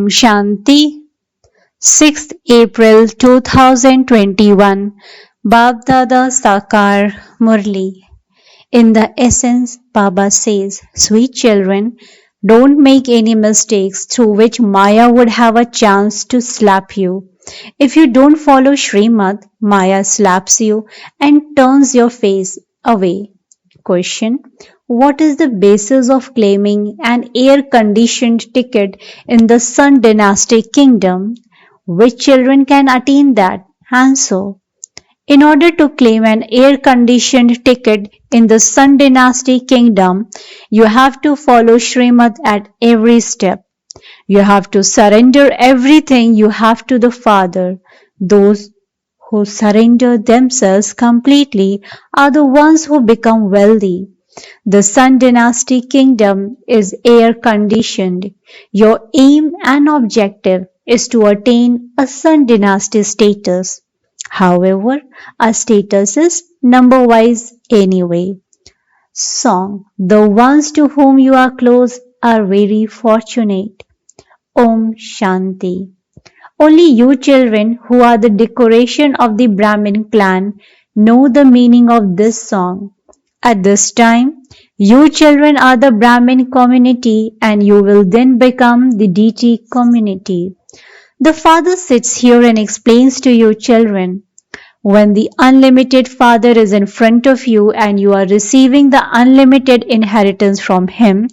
Shanti, 6th April 2021. Baapdada Sakar Murli. In the essence, Baba says, sweet children, don't make any mistakes through which Maya would have a chance to slap you. If you don't follow Srimad, Maya slaps you and turns your face away. Question: what is the basis of claiming an air-conditioned ticket in the Sun dynastic kingdom? Which children can attain that? Answer: in order to claim an air-conditioned ticket in the Sun dynasty kingdom, you have to follow Srimad at every step. You have to surrender everything you have to the Father. Those who surrender themselves completely are the ones who become wealthy. The Sun dynasty kingdom is air conditioned. Your aim and objective is to attain a Sun dynasty status. However, our status is number wise anyway. Song: the ones to whom you are close are very fortunate. Om Shanti. Only you children who are the decoration of the Brahmin clan know the meaning of this song. At this time, you children are the Brahmin community and you will then become the deity community. The Father sits here and explains to you children. When the unlimited Father is in front of you and you are receiving the unlimited inheritance from Him,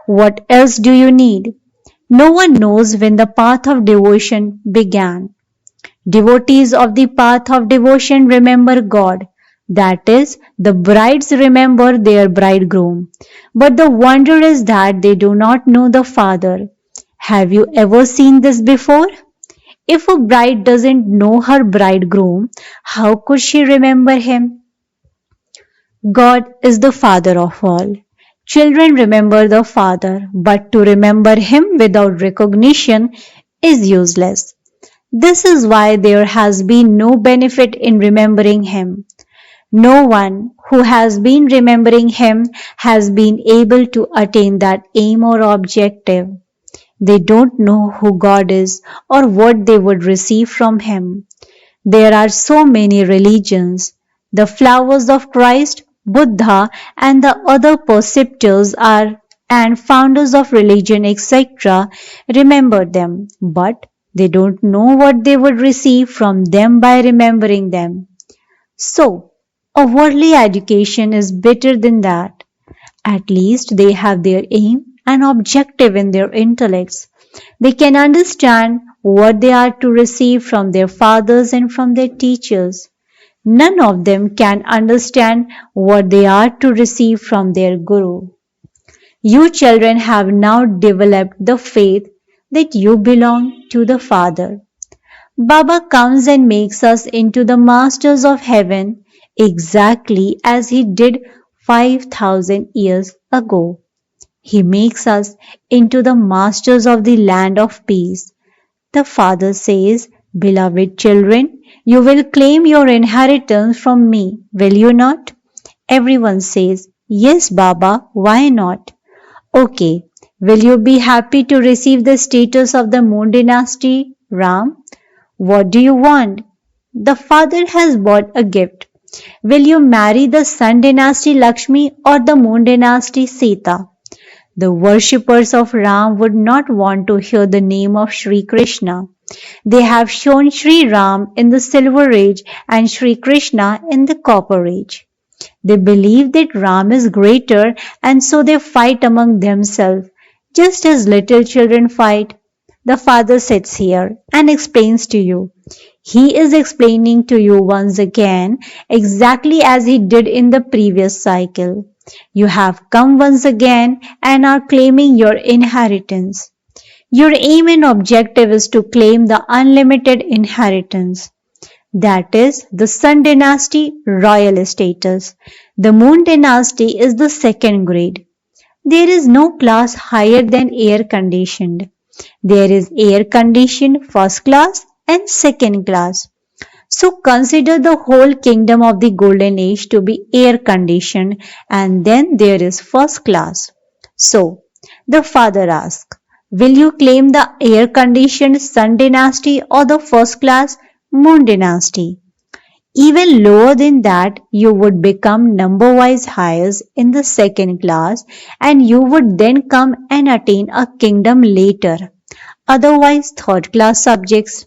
what else do you need? No one knows when the path of devotion began. Devotees of the path of devotion remember God. That is, the brides remember their bridegroom. But the wonder is that they do not know the Father. Have you ever seen this before? If a bride doesn't know her bridegroom, how could she remember him? God is the Father of all. Children remember the Father, but to remember Him without recognition is useless. This is why there has been no benefit in remembering Him. No one who has been remembering Him has been able to attain that aim or objective. They don't know who God is or what they would receive from Him. There are so many religions. The flowers of Christ, Buddha, and the other preceptors are and founders of religion, etc. remember them, but they don't know what they would receive from them by remembering them. So, a worldly education is better than that. At least they have their aim and objective in their intellects. They can understand what they are to receive from their fathers and from their teachers. None of them can understand what they are to receive from their guru. You children have now developed the faith that you belong to the Father. Baba comes and makes us into the masters of heaven exactly as he did 5,000 years ago. He makes us into the masters of the land of peace. The Father says, beloved children, you will claim your inheritance from me, will you not? Everyone says, yes, Baba, why not? Okay, will you be happy to receive the status of the Moon dynasty, Ram? What do you want? The Father has bought a gift. Will you marry the Sun dynasty Lakshmi or the Moon dynasty Sita? The worshippers of Ram would not want to hear the name of Sri Krishna. They have shown Sri Ram in the silver age and Sri Krishna in the copper age. They believe that Ram is greater and so they fight among themselves, just as little children fight. The Father sits here and explains to you. He is explaining to you once again exactly as he did in the previous cycle. You have come once again and are claiming your inheritance. Your aim and objective is to claim the unlimited inheritance. That is the Sun dynasty royal status. The Moon dynasty is the second grade. There is no class higher than air conditioned. There is air conditioned first class and second class. So consider the whole kingdom of the golden age to be air conditioned and then there is first class. So the Father asks, Will you claim the air conditioned Sun dynasty or the first class Moon dynasty? Even lower than that, you would become number wise heirs in the second class, and you would then come and attain a kingdom later, otherwise third class subjects.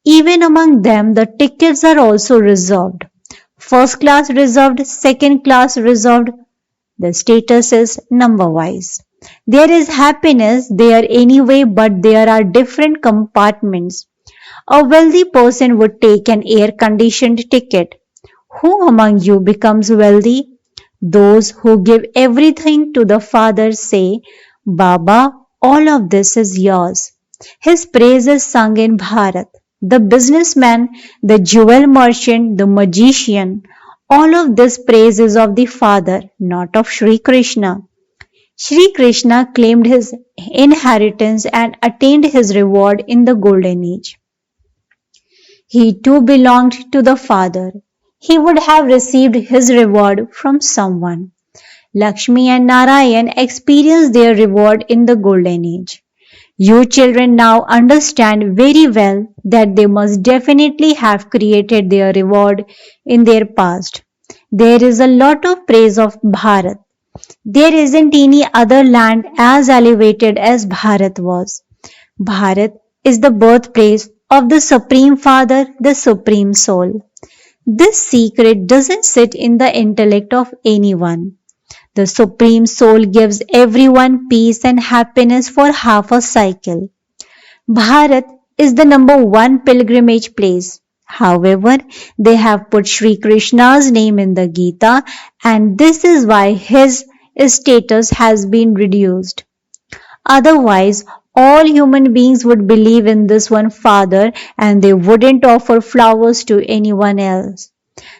Even among them, the tickets are also reserved. First class reserved, second class reserved. The status is number wise. There is happiness there anyway, but there are different compartments. A wealthy person would take an air conditioned ticket. Who among you becomes wealthy? Those who give everything to the Father say, Baba, all of this is yours. His praise is sung in Bharat. The businessman, the jewel merchant, the magician, all of this praise is of the Father, not of Sri Krishna. Sri Krishna claimed his inheritance and attained his reward in the golden age. He too belonged to the Father. He would have received his reward from someone. Lakshmi and Narayan experienced their reward in the golden age. You children now understand very well that they must definitely have created their reward in their past. There is a lot of praise of Bharat. There isn't any other land as elevated as Bharat was. Bharat is the birthplace of the Supreme Father, the Supreme Soul. This secret doesn't sit in the intellect of anyone. The Supreme Soul gives everyone peace and happiness for half a cycle. Bharat is the number one pilgrimage place. However, they have put Sri Krishna's name in the Gita, and this is why his status has been reduced. Otherwise, all human beings would believe in this one Father and they wouldn't offer flowers to anyone else.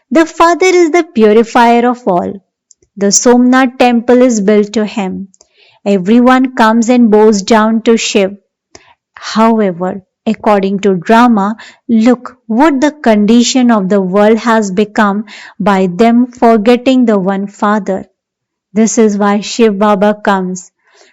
The Father is the purifier of all. The Somnath temple is built to him. Everyone comes and bows down to Shiv. However, according to drama, look what the condition of the world has become by them forgetting the one Father. This is why Shiv Baba comes.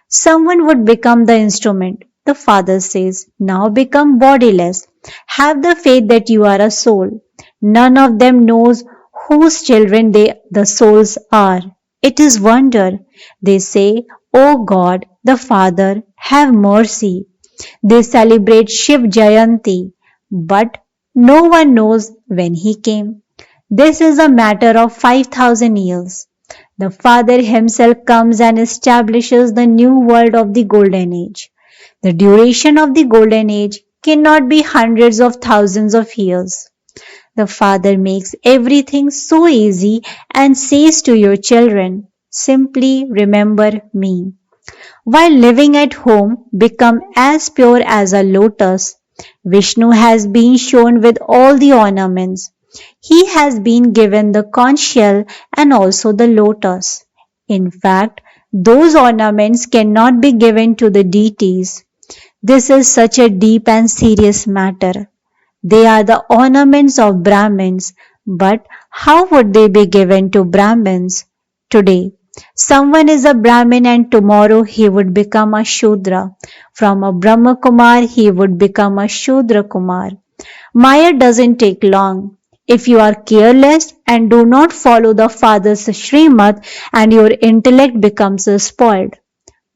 Someone would become the instrument. The Father says, now become bodiless. Have the faith that you are a soul. None of them knows whose children the souls are. It is wonder. They say, O God, the Father, have mercy. They celebrate Shiv Jayanti, but no one knows when he came. This is a matter of 5,000 years. The Father himself comes and establishes the new world of the golden age. The duration of the golden age cannot be hundreds of thousands of years. The Father makes everything so easy and says to your children, simply remember me. While living at home, become as pure as a lotus. Vishnu has been shown with all the ornaments. He has been given the conch shell and also the lotus. In fact, those ornaments cannot be given to the deities. This is such a deep and serious matter. They are the ornaments of Brahmins, but how would they be given to Brahmins? Today, someone is a Brahmin and tomorrow he would become a Shudra. From a Brahma Kumar he would become a Shudra Kumar. Maya doesn't take long. If you are careless and do not follow the Father's Srimad and your intellect becomes spoiled,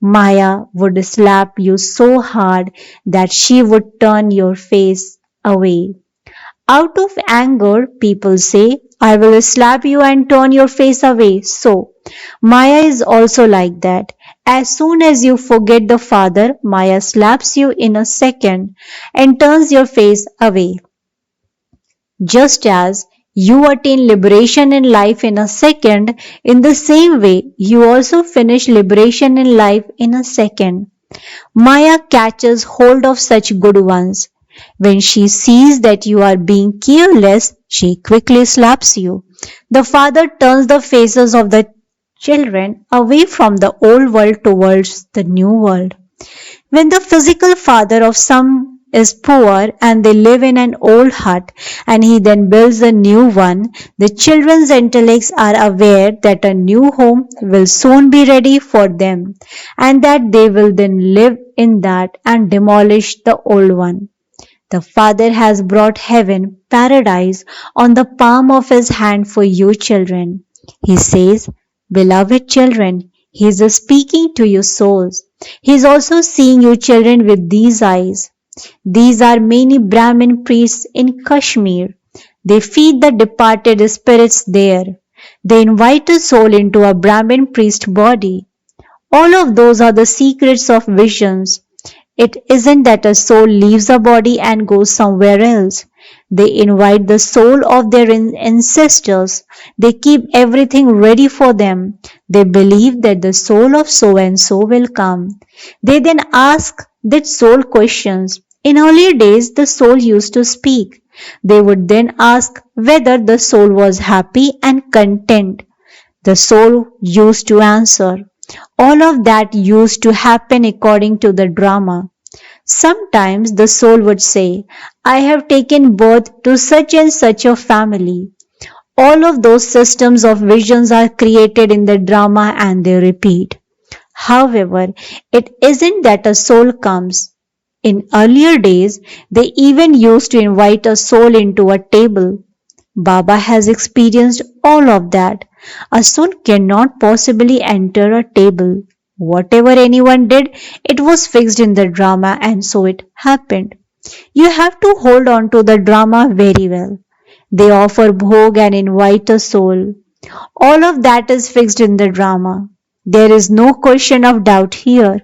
Maya would slap you so hard that she would turn your face away. Out of anger, people say, I will slap you and turn your face away. So, Maya is also like that. As soon as you forget the Father, Maya slaps you in a second and turns your face away. Just as you attain liberation in life in a second, in the same way, you also finish liberation in life in a second. Maya catches hold of such good ones. When she sees that you are being careless, she quickly slaps you. The Father turns the faces of the children away from the old world towards the new world. When the physical father of some is poor and they live in an old hut and he then builds a new one, the children's intellects are aware that a new home will soon be ready for them and that they will then live in that and demolish the old one. The Father has brought heaven, paradise, on the palm of his hand for you children. He says, beloved children, he is speaking to your souls. He is also seeing you children with these eyes. These are many Brahmin priests in Kashmir. They feed the departed spirits there. They invite a soul into a Brahmin priest body. All of those are the secrets of visions. It isn't that a soul leaves a body and goes somewhere else. They invite the soul of their ancestors. They keep everything ready for them. They believe that the soul of so and so will come. They then ask that soul questions. In earlier days, the soul used to speak. They would then ask whether the soul was happy and content. The soul used to answer. All of that used to happen according to the drama. Sometimes the soul would say, I have taken birth to such and such a family. All of those systems of visions are created in the drama and they repeat. However, it isn't that a soul comes. In earlier days, they even used to invite a soul into a table. Baba has experienced all of that. A soul cannot possibly enter a table. Whatever anyone did, it was fixed in the drama and so it happened. You have to hold on to the drama very well. They offer bhog and invite a soul. All of that is fixed in the drama. There is no question of doubt here.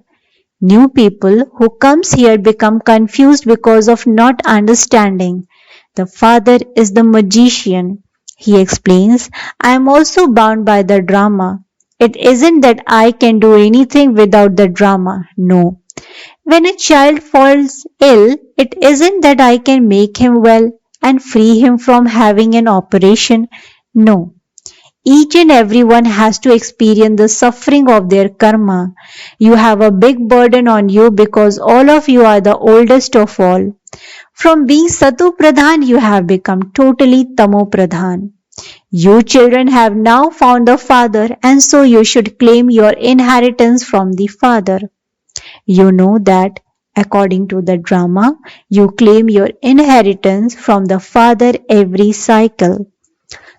New people who comes here become confused because of not understanding. The Father is the magician. He explains, I am also bound by the drama. It isn't that I can do anything without the drama. No. When a child falls ill, it isn't that I can make him well and free him from having an operation. No. Each and everyone has to experience the suffering of their karma. You have a big burden on you because all of you are the oldest of all. From being Satu Pradhan, you have become totally Tamo Pradhan. You children have now found the Father and so you should claim your inheritance from the Father. You know that, according to the drama, you claim your inheritance from the Father every cycle.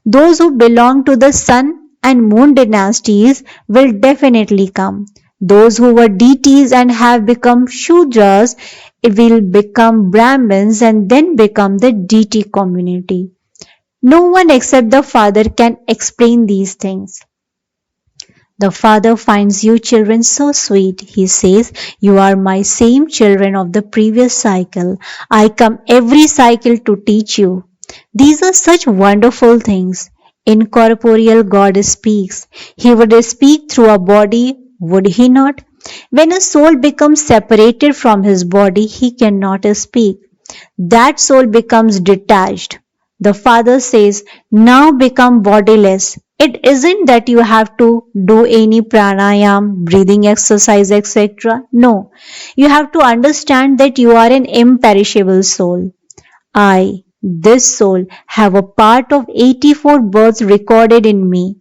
Those who belong to the sun and moon dynasties will definitely come. Those who were deities and have become Shudras will become Brahmins and then become the deity community. No one except the Father can explain these things. The Father finds you children so sweet. He says, you are my same children of the previous cycle. I come every cycle to teach you. These are such wonderful things. Incorporeal God speaks. He would speak through a body, would he not? When a soul becomes separated from his body, he cannot speak. That soul becomes detached. The Father says, now become bodiless. It isn't that you have to do any pranayam, breathing exercise, etc. No, you have to understand that you are an imperishable soul. I, this soul, have a part of 84 births recorded in me.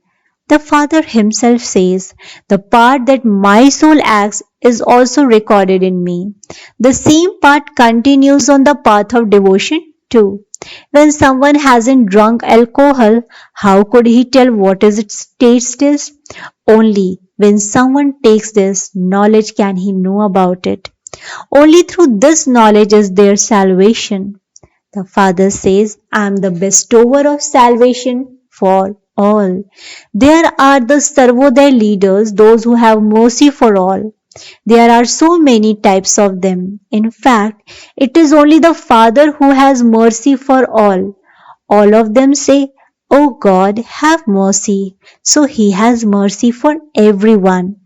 The Father himself says, the part that my soul acts is also recorded in me. The same part continues on the path of devotion too. When someone hasn't drunk alcohol, how could he tell what its taste is? Only when someone takes this knowledge can he know about it. Only through this knowledge is there salvation. The Father says, I am the bestower of salvation for all. There are the Sarvodaya leaders, those who have mercy for all. There are so many types of them. In fact, it is only the Father who has mercy for all. All of them say, O God, have mercy. So He has mercy for everyone.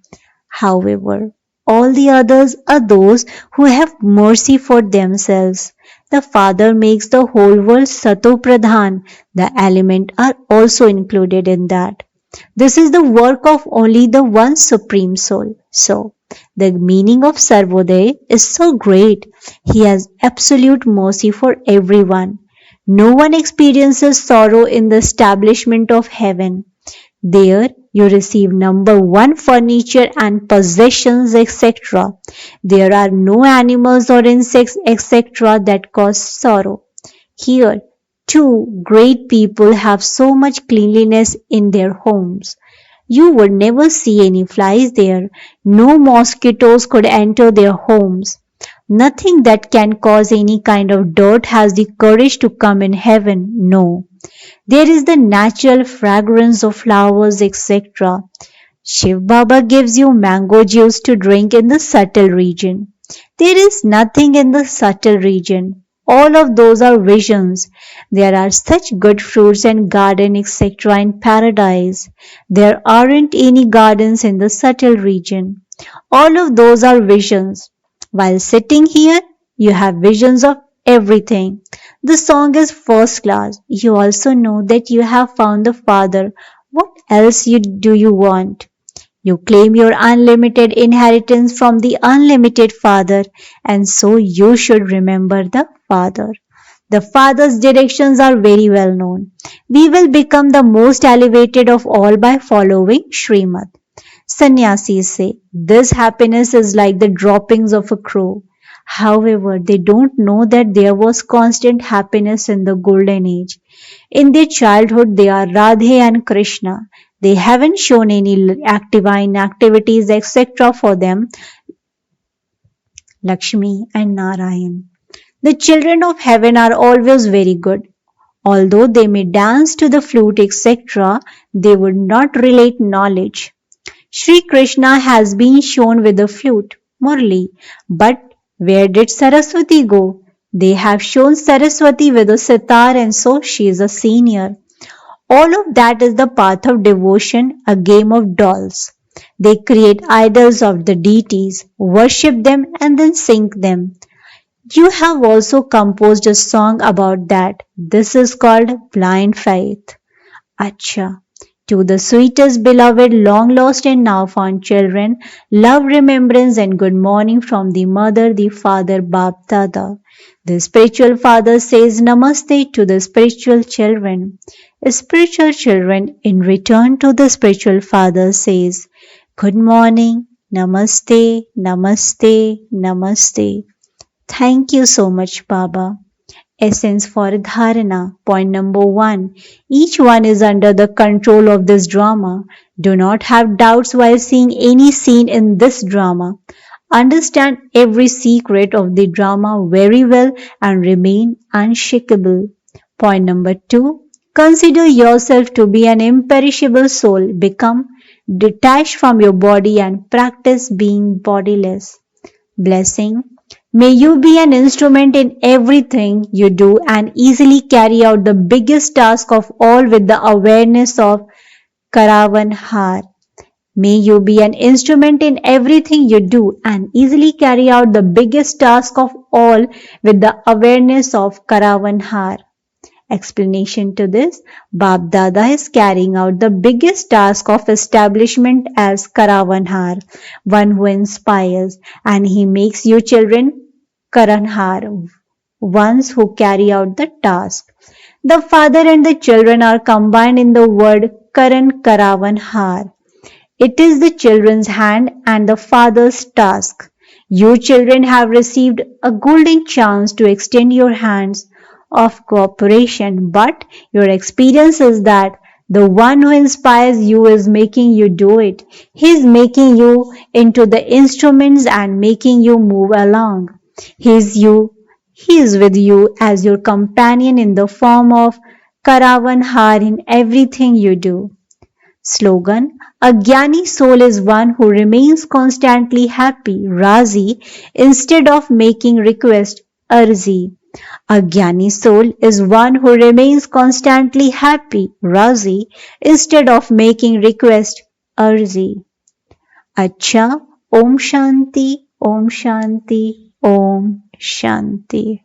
However, all the others are those who have mercy for themselves. The Father makes the whole world Sato Pradhan. The elements are also included in that. This is the work of only the one Supreme Soul. So, The meaning of Sarvodaya is so great. He has absolute mercy for everyone. No one experiences sorrow in the establishment of heaven. There you receive number one furniture and possessions, etc. There are no animals or insects, etc. that cause sorrow. Here, too, great people have so much cleanliness in their homes. You would never see any flies there. No mosquitoes could enter their homes. Nothing that can cause any kind of dirt has the courage to come in heaven. No. There is the natural fragrance of flowers, etc. Shiv Baba gives you mango juice to drink in the subtle region. There is nothing in the subtle region. All of those are visions. There are such good fruits and garden etc. in paradise. There aren't any gardens in the subtle region. All of those are visions. While sitting here, you have visions of everything. The song is first class. You also know that you have found the Father. What else do you want? You claim your unlimited inheritance from the unlimited Father, and so you should remember the Father. The Father's directions are very well known. We will become the most elevated of all by following Srimad. Sannyasis say this happiness is like the droppings of a crow. However, they don't know that there was constant happiness in the golden age. In their childhood, they are Radhe and Krishna. They haven't shown any divine activities etc. for them, Lakshmi and Narayan. The children of heaven are always very good. Although they may dance to the flute etc., they would not relate knowledge. Sri Krishna has been shown with the flute, Murli, but where did Saraswati go? They have shown Saraswati with a sitar and so she is a senior. All of that is the path of devotion, a game of dolls. They create idols of the deities, worship them and then sing them. You have also composed a song about that. This is called Blind Faith. Acha. To the sweetest beloved, long lost and now found children, love, remembrance and good morning from the mother, the father, Baapdada. The spiritual father says namaste to the spiritual children. Spiritual children in return to the spiritual father says, good morning, namaste, namaste, namaste. Thank you so much, Baba. Essence for Dharana. Point number 1. Each one is under the control of this drama. Do not have doubts while seeing any scene in this drama. Understand every secret of the drama very well and remain unshakable. Point number 2. Consider yourself to be an imperishable soul. Become detached from your body and practice being bodiless. Blessing. May you be an instrument in everything you do and easily carry out the biggest task of all with the awareness of Karavan Har. May you be an instrument in everything you do and easily carry out the biggest task of all with the awareness of Karavan Har. Explanation to this, Baapdada is carrying out the biggest task of establishment as Karavanhar, one who inspires, and he makes you children Karanhar, ones who carry out the task. The father and the children are combined in the word Karan Karavanhar. It is the children's hand and the father's task. You children have received a golden chance to extend your hands of cooperation, but your experience is that the one who inspires you is making you do it. He is making you into the instruments and making you move along. He is with you as your companion in the form of Karavanhar in everything you do. Slogan, a Jnani soul is one who remains constantly happy, Razi, instead of making request, Arzi. A Jnani soul is one who remains constantly happy, Razi, instead of making request, Arzi. Acha, Om Shanti, Om Shanti, Om Shanti.